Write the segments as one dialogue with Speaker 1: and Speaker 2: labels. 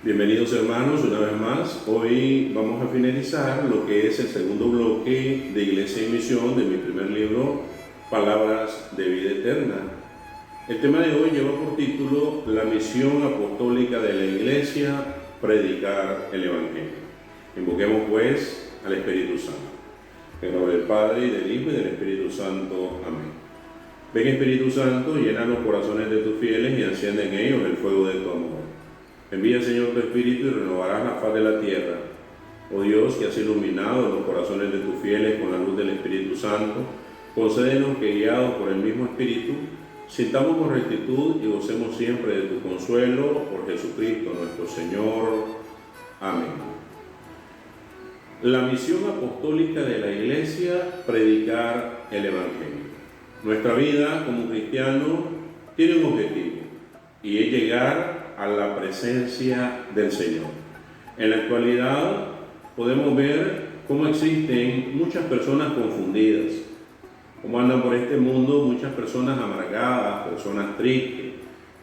Speaker 1: Bienvenidos hermanos una vez más. Hoy vamos a finalizar lo que es el segundo bloque de Iglesia y Misión de mi primer libro, Palabras de Vida Eterna. El tema de hoy lleva por título La misión apostólica de la Iglesia, predicar el Evangelio. Invoquemos pues al Espíritu Santo. En nombre del Padre, y del Hijo, y del Espíritu Santo. Amén. Ven Espíritu Santo, llena los corazones de tus fieles y enciende en ellos el fuego de tu amor. Envía, Señor, tu Espíritu y renovarás la faz de la tierra. Oh Dios, que has iluminado los corazones de tus fieles con la luz del Espíritu Santo, concédenos que, guiados por el mismo Espíritu, sintamos con rectitud y gocemos siempre de tu consuelo por Jesucristo nuestro Señor. Amén. La misión apostólica de la Iglesia, predicar el Evangelio. Nuestra vida como cristianos tiene un objetivo, y es llegar a la presencia del Señor. En la actualidad podemos ver cómo existen muchas personas confundidas, cómo andan por este mundo muchas personas amargadas, personas tristes,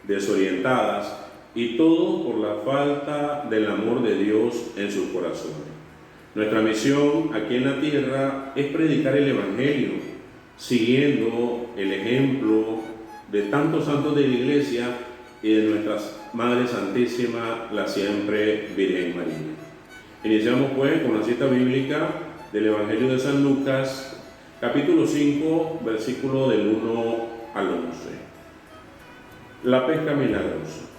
Speaker 1: desorientadas, y todo por la falta del amor de Dios en sus corazones. Nuestra misión aquí en la tierra es predicar el Evangelio, siguiendo el ejemplo de tantos santos de la Iglesia y de nuestra Madre Santísima, la siempre Virgen María. Iniciamos pues con la cita bíblica del Evangelio de San Lucas, capítulo 5, versículo del 1 al 11. La pesca milagrosa.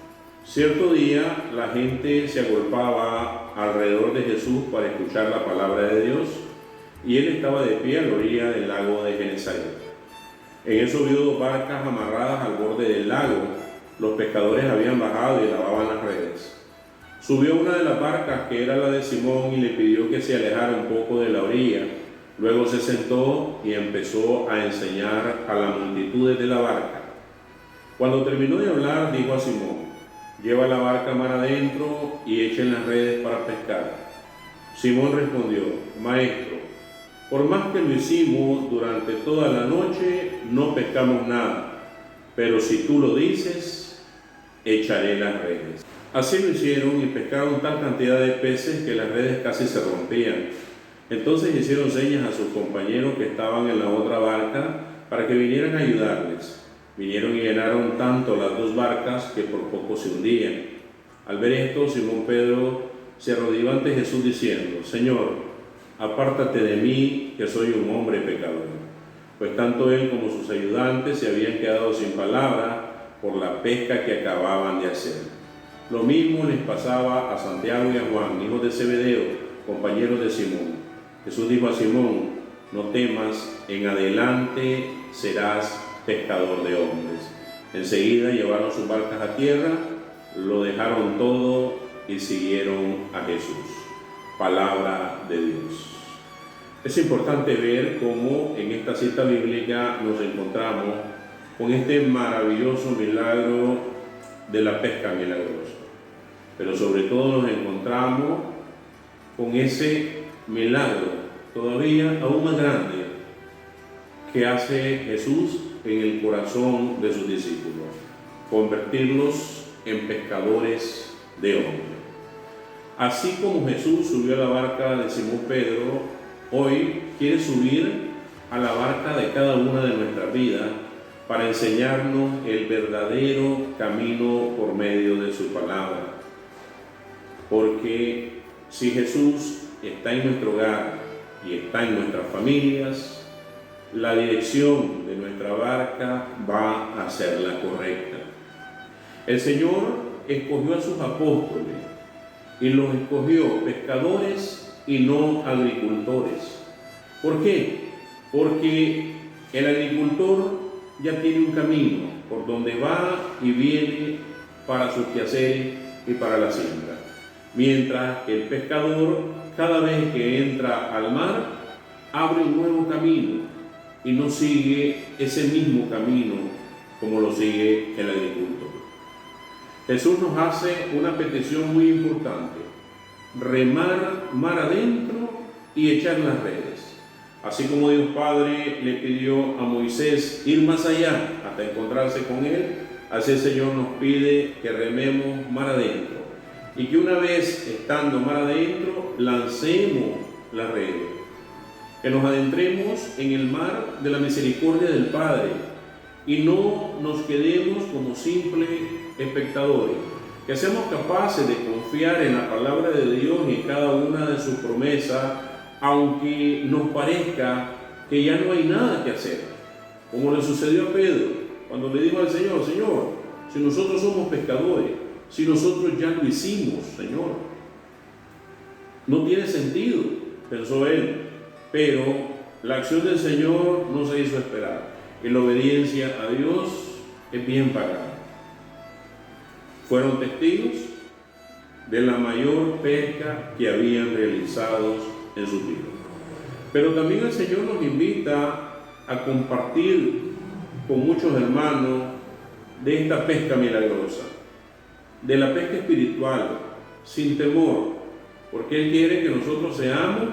Speaker 1: Cierto día la gente se agolpaba alrededor de Jesús para escuchar la palabra de Dios, y él estaba de pie a la orilla del lago de Genesaret. En eso vio dos barcas amarradas al borde del lago. Los pescadores habían bajado y lavaban las redes. Subió una de las barcas, que era la de Simón, y le pidió que se alejara un poco de la orilla. Luego se sentó y empezó a enseñar a las multitudes de la barca. Cuando terminó de hablar, dijo a Simón: «Lleva la barca mar adentro y echen las redes para pescar». Simón respondió: «Maestro, por más que lo hicimos durante toda la noche, no pescamos nada, pero si tú lo dices, echaré las redes». Así lo hicieron y pescaron tal cantidad de peces que las redes casi se rompían. Entonces hicieron señas a sus compañeros que estaban en la otra barca para que vinieran a ayudarles. Vinieron y llenaron tanto las dos barcas que por poco se hundían. Al ver esto, Simón Pedro se arrodilló ante Jesús diciendo: «Señor, apártate de mí, que soy un hombre pecador». Pues tanto él como sus ayudantes se habían quedado sin palabra por la pesca que acababan de hacer. Lo mismo les pasaba a Santiago y a Juan, hijos de Zebedeo, compañeros de Simón. Jesús dijo a Simón: «No temas, en adelante serás pescador de hombres». Enseguida llevaron sus barcas a tierra, lo dejaron todo y siguieron a Jesús. Palabra de Dios. Es importante ver cómo en esta cita bíblica nos encontramos con este maravilloso milagro de la pesca milagrosa. Pero sobre todo nos encontramos con ese milagro todavía aún más grande que hace Jesús en el corazón de sus discípulos: convertirlos en pescadores de hombres. Así como Jesús subió a la barca de Simón Pedro, hoy quiere subir a la barca de cada una de nuestras vidas para enseñarnos el verdadero camino por medio de su palabra. Porque si Jesús está en nuestro hogar y está en nuestras familias, la dirección de nuestra barca va a ser la correcta. El Señor escogió a sus apóstoles y los escogió pescadores y no agricultores. ¿Por qué? Porque el agricultor ya tiene un camino por donde va y viene para sus quehaceres y para la siembra. Mientras que el pescador, cada vez que entra al mar, abre un nuevo camino y no sigue ese mismo camino como lo sigue el agricultor. Jesús nos hace una petición muy importante: remar mar adentro y echar las redes. Así como Dios Padre le pidió a Moisés ir más allá hasta encontrarse con Él, así el Señor nos pide que rememos mar adentro, y que una vez estando mar adentro, lancemos la red, que nos adentremos en el mar de la misericordia del Padre y no nos quedemos como simples espectadores, que seamos capaces de confiar en la palabra de Dios y en cada una de sus promesas, aunque nos parezca que ya no hay nada que hacer, como le sucedió a Pedro, cuando le dijo al Señor: Señor, si nosotros somos pescadores, si nosotros ya lo hicimos, Señor, no tiene sentido, pensó él, pero la acción del Señor no se hizo esperar, y la obediencia a Dios es bien pagada. Fueron testigos de la mayor pesca que habían realizado en su vida. Pero también el Señor nos invita a compartir con muchos hermanos de esta pesca milagrosa, de la pesca espiritual, sin temor, porque Él quiere que nosotros seamos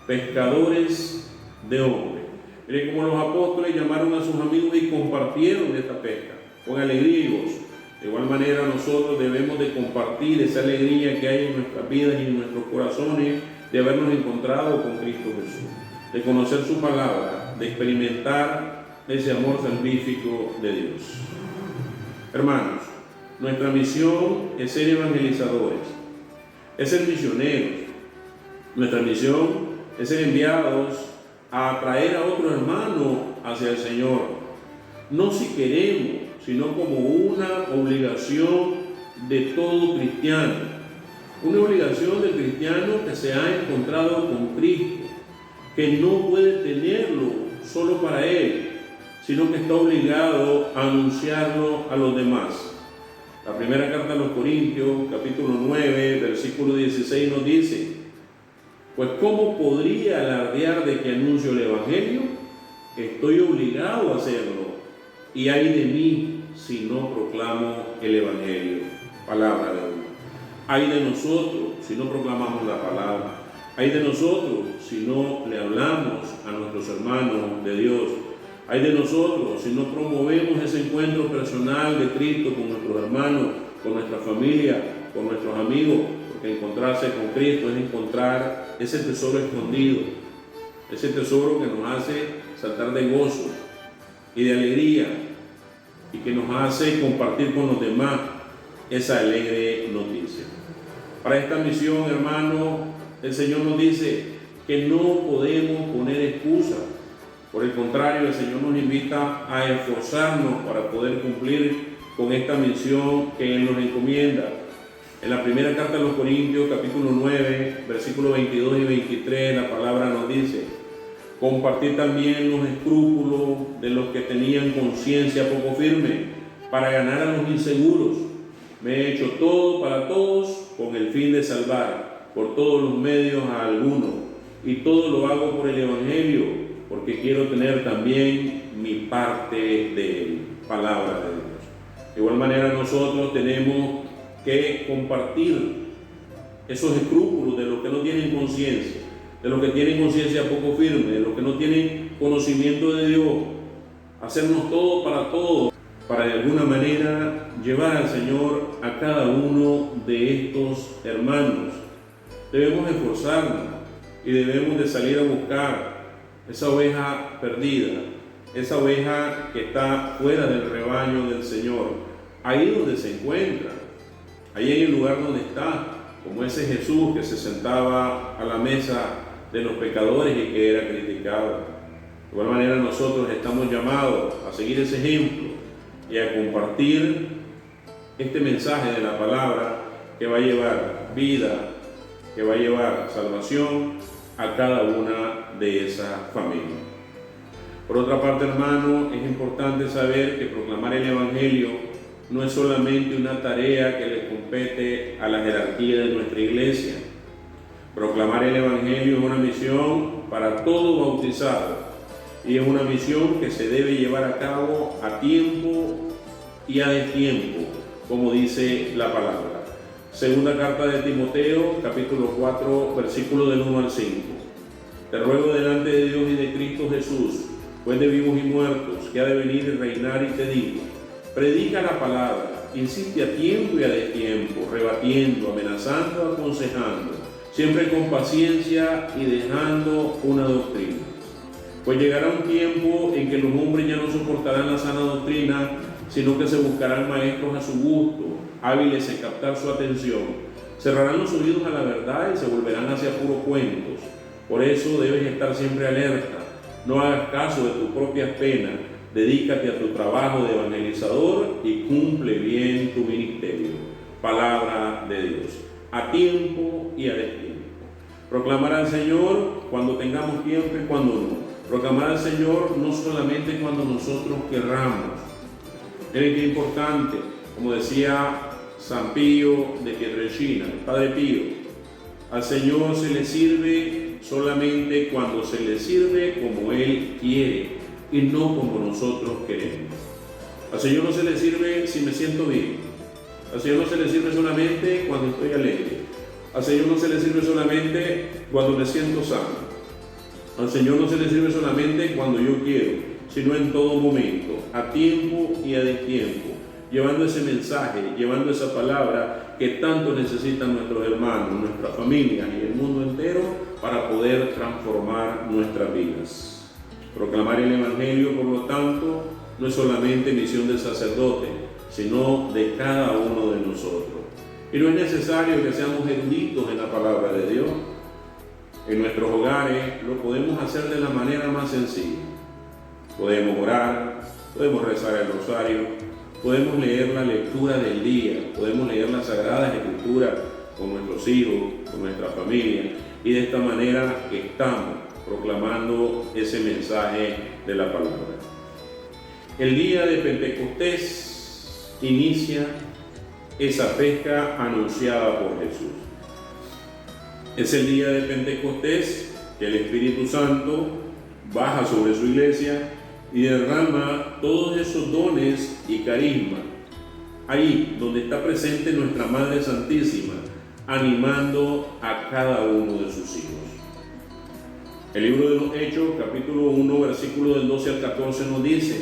Speaker 1: pescadores de hombres. Mire cómo los apóstoles llamaron a sus amigos y compartieron de esta pesca con alegría y gozo. De igual manera nosotros debemos de compartir esa alegría que hay en nuestras vidas y en nuestros corazones de habernos encontrado con Cristo Jesús, de conocer su palabra, de experimentar ese amor salvífico de Dios. Hermanos, nuestra misión es ser evangelizadores, es ser misioneros. Nuestra misión es ser enviados a atraer a otro hermano hacia el Señor, no si queremos, sino como una obligación de todo cristiano, una obligación del cristiano que se ha encontrado con Cristo, que no puede tenerlo solo para él, sino que está obligado a anunciarlo a los demás. La primera carta a los Corintios, capítulo 9, versículo 16 nos dice: pues ¿cómo podría alardear de que anuncio el Evangelio? Estoy obligado a hacerlo, y ay de mí si no proclamo el Evangelio. Palabra de Dios. Ay de nosotros si no proclamamos la palabra. Ay de nosotros si no le hablamos a nuestros hermanos de Dios. Ay de nosotros si no promovemos ese encuentro personal de Cristo con nuestros hermanos, con nuestra familia, con nuestros amigos, porque encontrarse con Cristo es encontrar ese tesoro escondido, ese tesoro que nos hace saltar de gozo y de alegría, y que nos hace compartir con los demás esa alegre noticia. Para esta misión, hermano, el Señor nos dice que no podemos poner excusas. Por el contrario, el Señor nos invita a esforzarnos para poder cumplir con esta misión que Él nos encomienda. En la primera carta a los Corintios, capítulo 9, versículos 22 y 23, la palabra nos dice: compartir también los escrúpulos de los que tenían conciencia poco firme, para ganar a los inseguros. Me he hecho todo para todos, con el fin de salvar por todos los medios a alguno, y todo lo hago por el Evangelio, porque quiero tener también mi parte de él. Palabra de Dios. De igual manera nosotros tenemos que compartir esos escrúpulos de los que no tienen conciencia, de los que tienen conciencia poco firme, de los que no tienen conocimiento de Dios, hacernos todo para de alguna manera llevar al Señor a cada uno de estos hermanos. Debemos esforzarnos y debemos de salir a buscar esa oveja perdida, esa oveja que está fuera del rebaño del Señor, ahí donde se encuentra, ahí en el lugar donde está, como ese Jesús que se sentaba a la mesa de los pecadores y que era criticado. De igual manera nosotros estamos llamados a seguir ese ejemplo y a compartir este mensaje de la palabra que va a llevar vida, que va a llevar salvación a cada una de esas familias. Por otra parte, hermano, es importante saber que proclamar el Evangelio no es solamente una tarea que le compete a la jerarquía de nuestra iglesia. Proclamar el Evangelio es una misión para todo bautizado, y es una misión que se debe llevar a cabo a tiempo y a destiempo, como dice la palabra. Segunda carta de Timoteo, capítulo 4, versículo del 1 al 5. Te ruego delante de Dios y de Cristo Jesús, juez de vivos y muertos, que ha de venir y reinar, y te digo: predica la palabra, insiste a tiempo y a destiempo, rebatiendo, amenazando, aconsejando, siempre con paciencia y dejando una doctrina. Pues llegará un tiempo en que los hombres ya no soportarán la sana doctrina, sino que se buscarán maestros a su gusto, hábiles en captar su atención. Cerrarán los oídos a la verdad y se volverán hacia puros cuentos. Por eso debes estar siempre alerta. No hagas caso de tus propias penas. Dedícate a tu trabajo de evangelizador y cumple bien tu ministerio. Palabra de Dios. A tiempo y a destiempo. Proclamar al Señor cuando tengamos tiempo y cuando no. Proclamar al Señor no solamente cuando nosotros querramos. Miren qué importante, como decía San Pío de Pietrelcina, el Padre Pío, al Señor se le sirve solamente cuando se le sirve como Él quiere y no como nosotros queremos. Al Señor no se le sirve si me siento bien. Al Señor no se le sirve solamente cuando estoy alegre. Al Señor no se le sirve solamente cuando me siento sano. Al Señor no se le sirve solamente cuando yo quiero, sino en todo momento, a tiempo y a destiempo, llevando ese mensaje, llevando esa palabra que tanto necesitan nuestros hermanos, nuestras familias y el mundo entero para poder transformar nuestras vidas. Proclamar el Evangelio, por lo tanto, no es solamente misión del sacerdote, sino de cada uno de nosotros. Y no es necesario que seamos eruditos en la palabra de Dios. En nuestros hogares lo podemos hacer de la manera más sencilla. Podemos orar, podemos rezar el rosario, podemos leer la lectura del día, podemos leer las Sagradas Escrituras con nuestros hijos, con nuestra familia, y de esta manera estamos proclamando ese mensaje de la palabra. El día de Pentecostés inicia esa pesca anunciada por Jesús. Es el día de Pentecostés que el Espíritu Santo baja sobre su iglesia y derrama todos esos dones y carisma ahí donde está presente nuestra Madre Santísima, animando a cada uno de sus hijos. El libro de los Hechos, capítulo 1, versículo del 12 al 14 nos dice: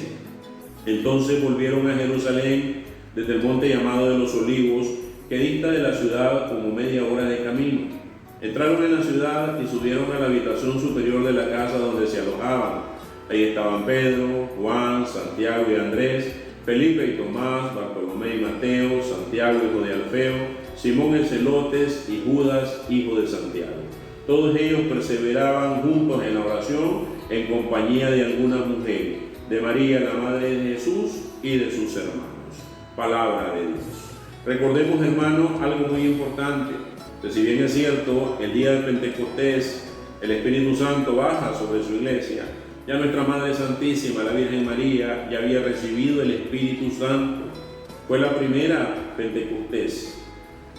Speaker 1: entonces volvieron a Jerusalén desde el monte llamado de los Olivos, que dista de la ciudad como media hora de camino. Entraron en la ciudad y subieron a la habitación superior de la casa donde se alojaban. Ahí estaban Pedro, Juan, Santiago y Andrés, Felipe y Tomás, Bartolomé y Mateo, Santiago hijo de Alfeo, Simón el Celotes y Judas hijo de Santiago. Todos ellos perseveraban juntos en la oración en compañía de algunas mujeres, de María la madre de Jesús y de sus hermanos. Palabra de Dios. Recordemos, hermanos, algo muy importante, que si bien es cierto, el día del Pentecostés el Espíritu Santo baja sobre su iglesia, ya nuestra Madre Santísima, la Virgen María, ya había recibido el Espíritu Santo. Fue la primera Pentecostés.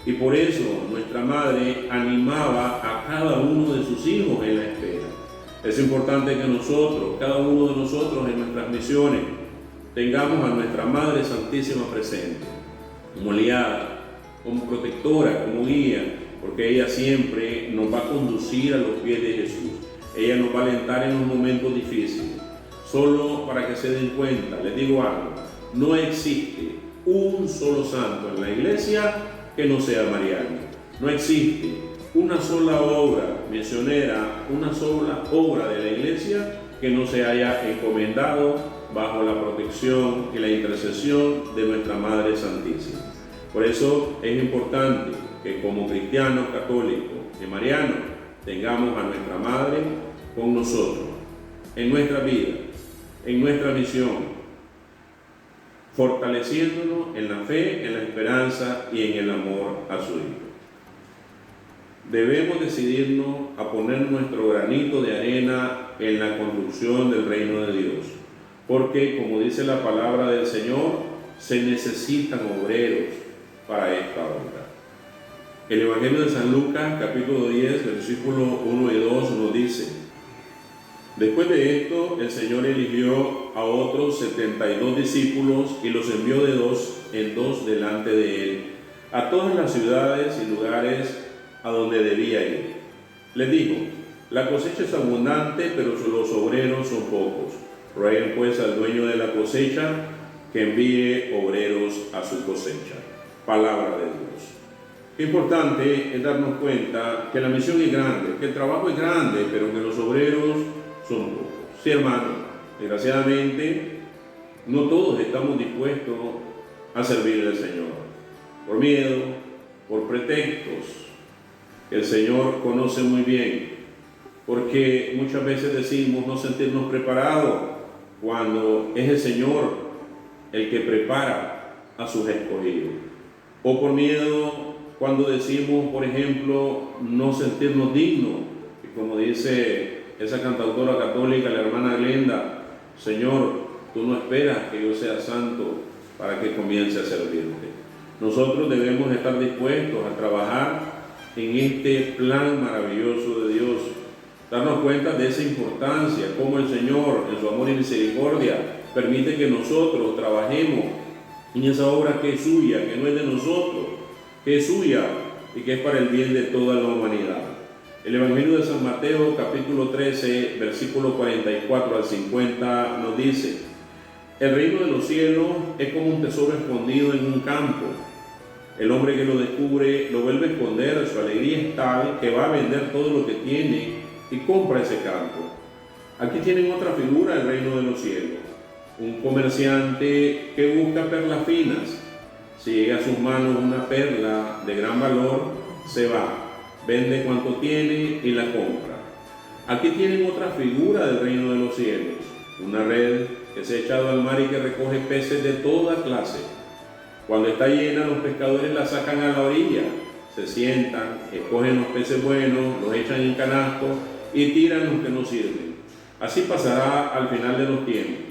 Speaker 1: Y por eso nuestra Madre animaba a cada uno de sus hijos en la espera. Es importante que nosotros, cada uno de nosotros en nuestras misiones, tengamos a nuestra Madre Santísima presente, como aliada, como protectora, como guía, porque ella siempre nos va a conducir a los pies de Jesús. Ella nos va a alentar en los momentos difíciles. Solo para que se den cuenta, les digo algo, no existe un solo santo en la iglesia que no sea mariano. No existe una sola obra misionera, una sola obra de la iglesia que no se haya encomendado bajo la protección y la intercesión de nuestra Madre Santísima. Por eso es importante que como cristianos católicos y marianos tengamos a nuestra Madre con nosotros, en nuestra vida, en nuestra misión, fortaleciéndonos en la fe, en la esperanza y en el amor a su Hijo. Debemos decidirnos a poner nuestro granito de arena en la construcción del reino de Dios, porque, como dice la palabra del Señor, se necesitan obreros para esta obra. El Evangelio de San Lucas, capítulo 10, versículos 1 y 2 nos dice: después de esto, el Señor eligió a otros 72 discípulos y los envió de dos en dos delante de él, a todas las ciudades y lugares a donde debía ir. Les dijo: la cosecha es abundante, pero los obreros son pocos. Rueguen pues al dueño de la cosecha que envíe obreros a su cosecha. Palabra de Dios. Qué importante es darnos cuenta que la misión es grande, que el trabajo es grande, pero que los obreros son pocos. Sí, hermano, desgraciadamente no todos estamos dispuestos a servir al Señor, por miedo, por pretextos, que el Señor conoce muy bien, porque muchas veces decimos no sentirnos preparados, cuando es el Señor el que prepara a sus escogidos, o por miedo cuando decimos, por ejemplo, no sentirnos dignos, y como dice esa cantautora católica, la hermana Glenda, Señor, tú no esperas que yo sea santo para que comience a servirte. Nosotros debemos estar dispuestos a trabajar en este plan maravilloso de Dios, darnos cuenta de esa importancia, cómo el Señor, en su amor y misericordia, permite que nosotros trabajemos en esa obra que es suya, que no es de nosotros, que es suya y que es para el bien de toda la humanidad. El Evangelio de San Mateo, capítulo 13, versículo 44 al 50, nos dice: el reino de los cielos es como un tesoro escondido en un campo. El hombre que lo descubre lo vuelve a esconder, su alegría es tal que va a vender todo lo que tiene y compra ese campo. Aquí tienen otra figura del reino de los cielos: un comerciante que busca perlas finas. Si llega a sus manos una perla de gran valor, se va, vende cuanto tiene y la compra. Aquí tienen otra figura del reino de los cielos: una red que se ha echado al mar y que recoge peces de toda clase. Cuando está llena, los pescadores la sacan a la orilla, se sientan, escogen los peces buenos, los echan en canastos y tiran los que no sirven. Así pasará al final de los tiempos.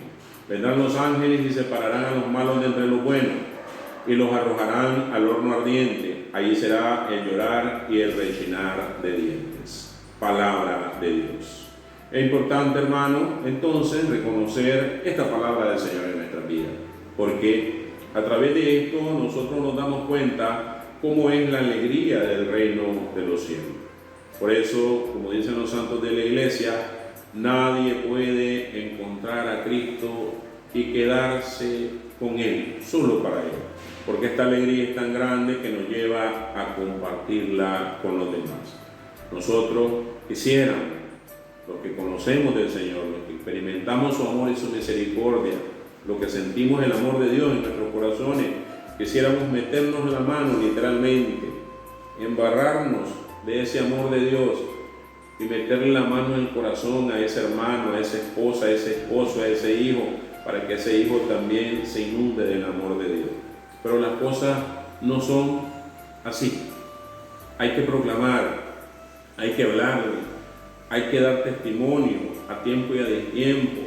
Speaker 1: Vendrán los ángeles y separarán a los malos de entre los buenos y los arrojarán al horno ardiente. Allí será el llorar y el rechinar de dientes. Palabra de Dios. Es importante, hermano, entonces reconocer esta palabra del Señor en nuestras vidas, porque a través de esto nosotros nos damos cuenta cómo es la alegría del reino de los cielos. Por eso, como dicen los santos de la Iglesia, nadie puede encontrar a Cristo y quedarse con Él, solo para Él, porque esta alegría es tan grande que nos lleva a compartirla con los demás. Nosotros quisiéramos, los que conocemos del Señor, los que experimentamos su amor y su misericordia, los que sentimos el amor de Dios en nuestros corazones, quisiéramos meternos la mano literalmente, embarrarnos de ese amor de Dios y meterle la mano en el corazón a ese hermano, a esa esposa, a ese esposo, a ese hijo, para que ese hijo también se inunde del amor de Dios. Pero las cosas no son así. Hay que proclamar, hay que hablarle, hay que dar testimonio a tiempo y a destiempo.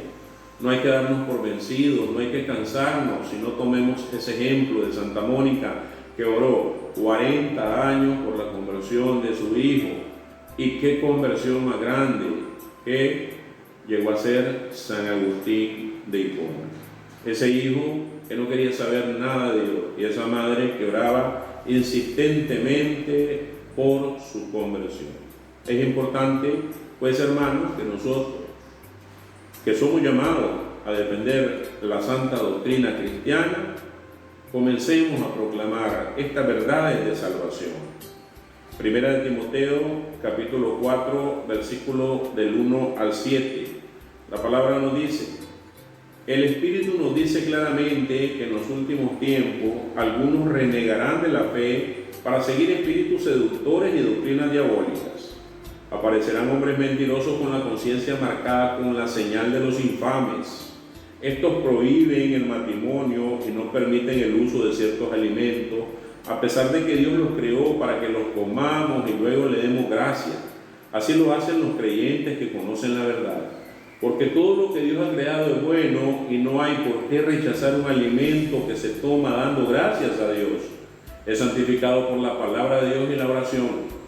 Speaker 1: No hay que darnos por vencidos, no hay que cansarnos, si no tomemos ese ejemplo de Santa Mónica, que oró 40 años por la conversión de su hijo. Y qué conversión más grande, que llegó a ser San Agustín de Hipona. Ese hijo que no quería saber nada de Dios, y esa madre que oraba insistentemente por su conversión. Es importante, pues, hermanos, que nosotros, que somos llamados a defender la santa doctrina cristiana, comencemos a proclamar estas verdades de salvación. Primera de Timoteo, capítulo 4, versículo del 1 al 7. La palabra nos dice: el Espíritu nos dice claramente que en los últimos tiempos algunos renegarán de la fe para seguir espíritus seductores y doctrinas diabólicas. Aparecerán hombres mentirosos con la conciencia marcada con la señal de los infames. Estos prohíben el matrimonio y no permiten el uso de ciertos alimentos, a pesar de que Dios los creó para que los comamos y luego le demos gracias. Así lo hacen los creyentes que conocen la verdad. Porque todo lo que Dios ha creado es bueno y no hay por qué rechazar un alimento que se toma dando gracias a Dios. Es santificado por la palabra de Dios y la oración.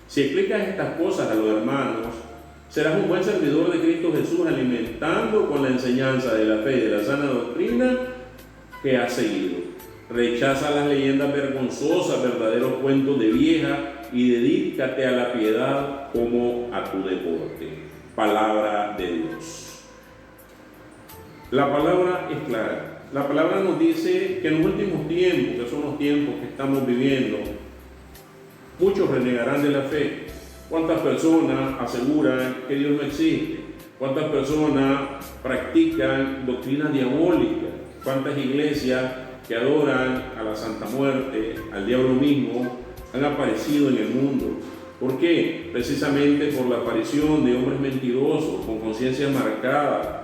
Speaker 1: Si explicas estas cosas a los hermanos, serás un buen servidor de Cristo Jesús, alimentando con la enseñanza de la fe y de la sana doctrina que has seguido. Rechaza las leyendas vergonzosas, verdaderos cuentos de vieja, y dedícate a la piedad como a tu deporte. Palabra de Dios. La palabra es clara. La palabra nos dice que en los últimos tiempos, que son los tiempos que estamos viviendo, muchos renegarán de la fe. ¿Cuántas personas aseguran que Dios no existe? ¿Cuántas personas practican doctrinas diabólicas? ¿Cuántas iglesias que adoran a la Santa Muerte, al diablo mismo, han aparecido en el mundo? ¿Por qué? Precisamente por la aparición de hombres mentirosos, con conciencia marcada,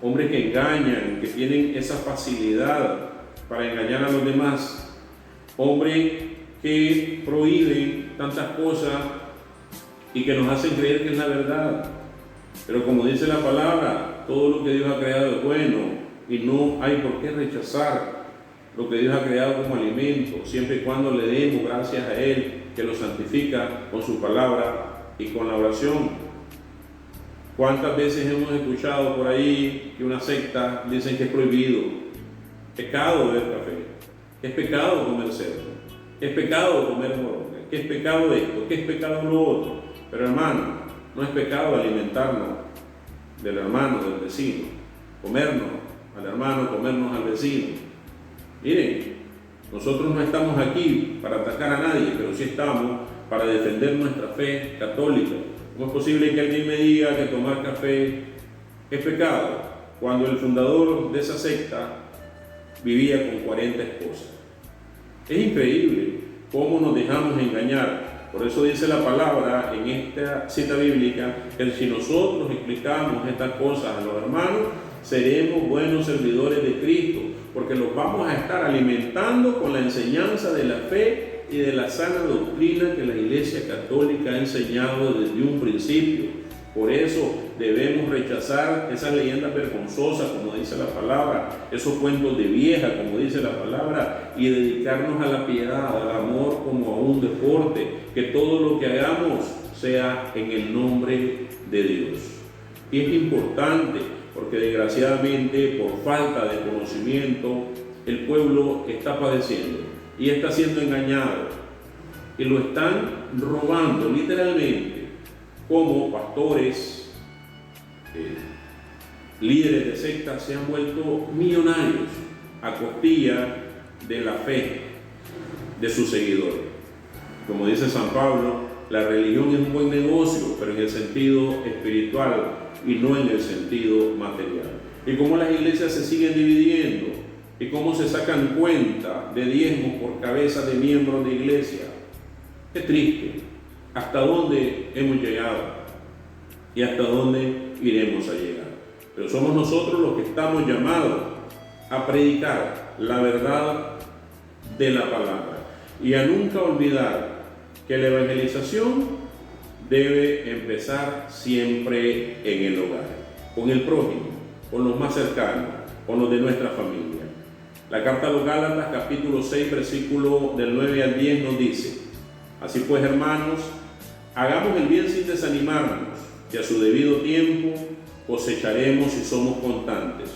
Speaker 1: hombres que engañan, que tienen esa facilidad para engañar a los demás, hombres que prohíben tantas cosas y que nos hacen creer que es la verdad. Pero como dice la palabra, todo lo que Dios ha creado es bueno y no hay por qué rechazar lo que Dios ha creado como alimento, siempre y cuando le demos gracias a Él, que lo santifica con su palabra y con la oración. ¿Cuántas veces hemos escuchado por ahí que una secta dicen que es prohibido, pecado beber café, que es pecado comer cerdo, que es pecado comer moronga, que es pecado esto, que es pecado lo otro? Pero hermano, no es pecado alimentarnos del hermano, del vecino, comernos al hermano, comernos al vecino. Miren, nosotros no estamos aquí para atacar a nadie, pero sí estamos para defender nuestra fe católica. ¿Cómo es posible que alguien me diga que tomar café es pecado cuando el fundador de esa secta vivía con 40 esposas? Es increíble cómo nos dejamos engañar. Por eso dice la palabra en esta cita bíblica que si nosotros explicamos estas cosas a los hermanos, seremos buenos servidores de Cristo, porque los vamos a estar alimentando con la enseñanza de la fe y de la sana doctrina que la Iglesia Católica ha enseñado desde un principio. Por eso debemos rechazar esas leyendas vergonzosas, como dice la palabra, esos cuentos de vieja, como dice la palabra, y dedicarnos a la piedad, al amor como a un deporte, que todo lo que hagamos sea en el nombre de Dios. Y es importante porque desgraciadamente por falta de conocimiento el pueblo está padeciendo y está siendo engañado y lo están robando literalmente, como pastores, líderes de sectas se han vuelto millonarios a costilla de la fe de sus seguidores. Como dice San Pablo, la religión es un buen negocio, pero en el sentido espiritual y no en el sentido material. Y cómo las iglesias se siguen dividiendo y cómo se sacan cuenta de diezmos por cabeza de miembros de iglesia. Qué triste. ¿Hasta dónde hemos llegado? ¿Y hasta dónde iremos a llegar? Pero somos nosotros los que estamos llamados a predicar la verdad de la palabra y a nunca olvidar que la evangelización debe empezar siempre en el hogar, con el prójimo, con los más cercanos, con los de nuestra familia. La carta a los Gálatas, capítulo 6, versículo del 9 al 10 nos dice: así pues, hermanos, hagamos el bien sin desanimarnos, que a su debido tiempo cosecharemos si somos constantes.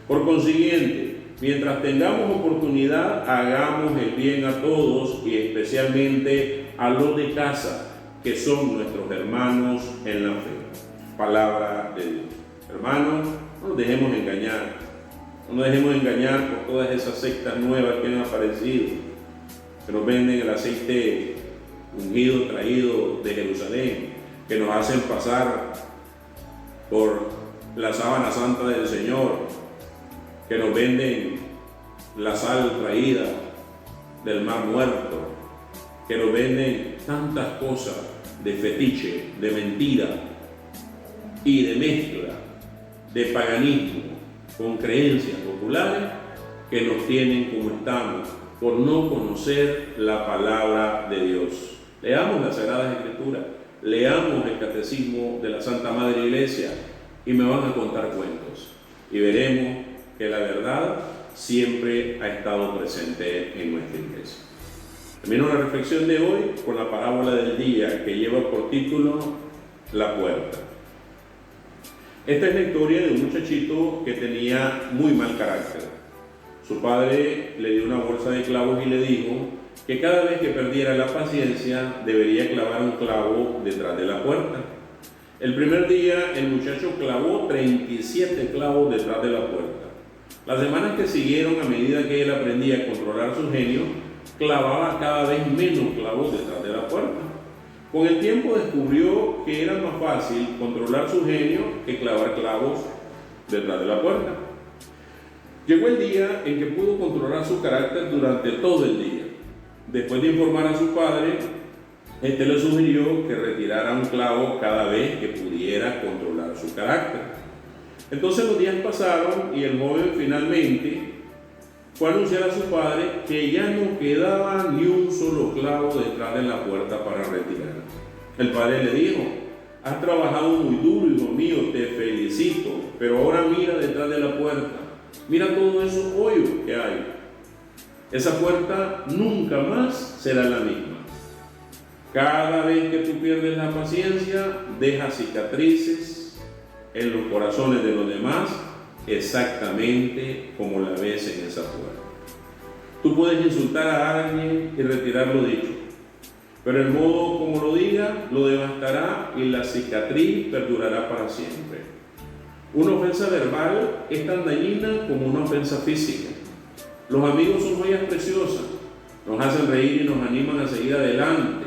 Speaker 1: Por consiguiente, mientras tengamos oportunidad, hagamos el bien a todos y especialmente a los de casa, que son nuestros hermanos en la fe. Palabra de Dios. Hermanos, no nos dejemos engañar. No nos dejemos engañar por todas esas sectas nuevas que han aparecido, que nos venden el aceite ungido traído de Jerusalén, que nos hacen pasar por la sábana santa del Señor, que nos venden la sal traída del mar muerto, que nos venden tantas cosas de fetiche, de mentira y de mezcla de paganismo con creencias populares, que nos tienen como estamos por no conocer la palabra de Dios. Leamos las Sagradas Escrituras, leamos el Catecismo de la Santa Madre Iglesia y me van a contar cuentos y veremos que la verdad siempre ha estado presente en nuestra iglesia. Termino la reflexión de hoy con la parábola del día, que lleva por título La Puerta. Esta es la historia de un muchachito que tenía muy mal carácter. Su padre le dio una bolsa de clavos y le dijo que cada vez que perdiera la paciencia debería clavar un clavo detrás de la puerta. El primer día el muchacho clavó 37 clavos detrás de la puerta. Las semanas que siguieron, a medida que él aprendía a controlar su genio, clavaba cada vez menos clavos detrás de la puerta. Con el tiempo descubrió que era más fácil controlar su genio que clavar clavos detrás de la puerta. Llegó el día en que pudo controlar su carácter durante todo el día. Después de informar a su padre, este le sugirió que retirara un clavo cada vez que pudiera controlar su carácter. Entonces los días pasaron y el joven finalmente fue a anunciar a su padre que ya no quedaba ni un solo clavo detrás de la puerta para retirar. El padre le dijo: has trabajado muy duro, hijo mío, te felicito, pero ahora mira detrás de la puerta, mira todos esos hoyos que hay. Esa puerta nunca más será la misma. Cada vez que tú pierdes la paciencia, dejas cicatrices en los corazones de los demás, exactamente como la ves en esa puerta. Tú puedes insultar a alguien y retirar lo dicho, pero el modo como lo diga lo devastará y la cicatriz perdurará para siempre. Una ofensa verbal es tan dañina como una ofensa física. Los amigos son joyas preciosas, nos hacen reír y nos animan a seguir adelante,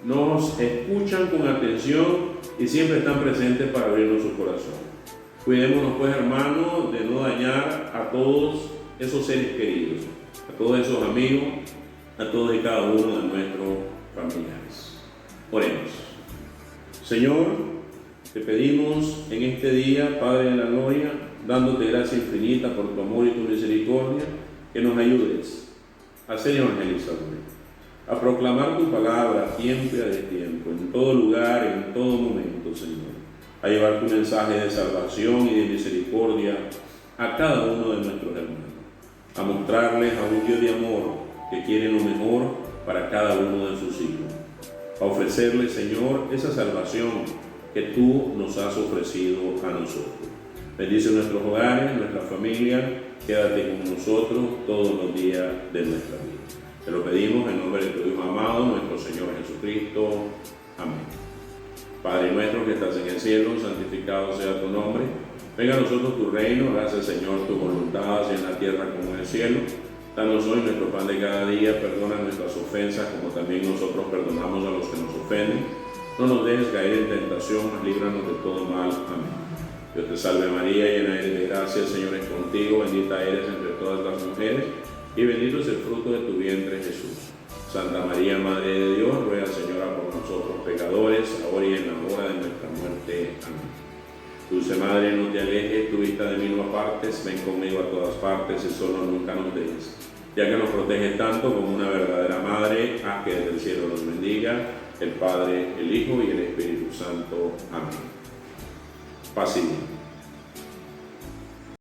Speaker 1: nos escuchan con atención y siempre están presentes para abrirnos su corazón. Cuidémonos pues, hermanos, de no dañar a todos esos seres queridos, a todos esos amigos, a todos y cada uno de nuestros familiares. Oremos. Señor, te pedimos en este día, Padre de la Gloria, dándote gracia infinita por tu amor y tu misericordia, que nos ayudes a ser evangelizadores, a proclamar tu palabra a tiempo y a destiempo, en todo lugar, en todo momento, Señor, a llevar tu mensaje de salvación y de misericordia a cada uno de nuestros hermanos, a mostrarles a un Dios de amor que quiere lo mejor para cada uno de sus hijos, a ofrecerles, Señor, esa salvación que tú nos has ofrecido a nosotros. Bendice nuestros hogares, nuestra familia, quédate con nosotros todos los días de nuestra vida. Te lo pedimos en nombre de tu Hijo amado, nuestro Señor Jesucristo. Amén. Padre nuestro que estás en el cielo, santificado sea tu nombre. Venga a nosotros tu reino, hágase, Señor, tu voluntad, así en la tierra como en el cielo. Danos hoy nuestro pan de cada día, perdona nuestras ofensas como también nosotros perdonamos a los que nos ofenden. No nos dejes caer en tentación, mas líbranos de todo mal. Amén. Dios te salve María, llena eres de gracia, el Señor es contigo, bendita eres entre todas las mujeres, y bendito es el fruto de tu vientre, Jesús. Santa María, Madre de Dios, ruega, Señora, por nosotros pecadores, ahora y en la hora de nuestra muerte. Amén. Dulce Madre, no te alejes, tu vista de mí no apartes, ven conmigo a todas partes y solo nunca nos dejes. Ya que nos proteges tanto como una verdadera Madre, haz que desde el cielo nos bendiga el Padre, el Hijo y el Espíritu Santo. Amén. Paz y bien.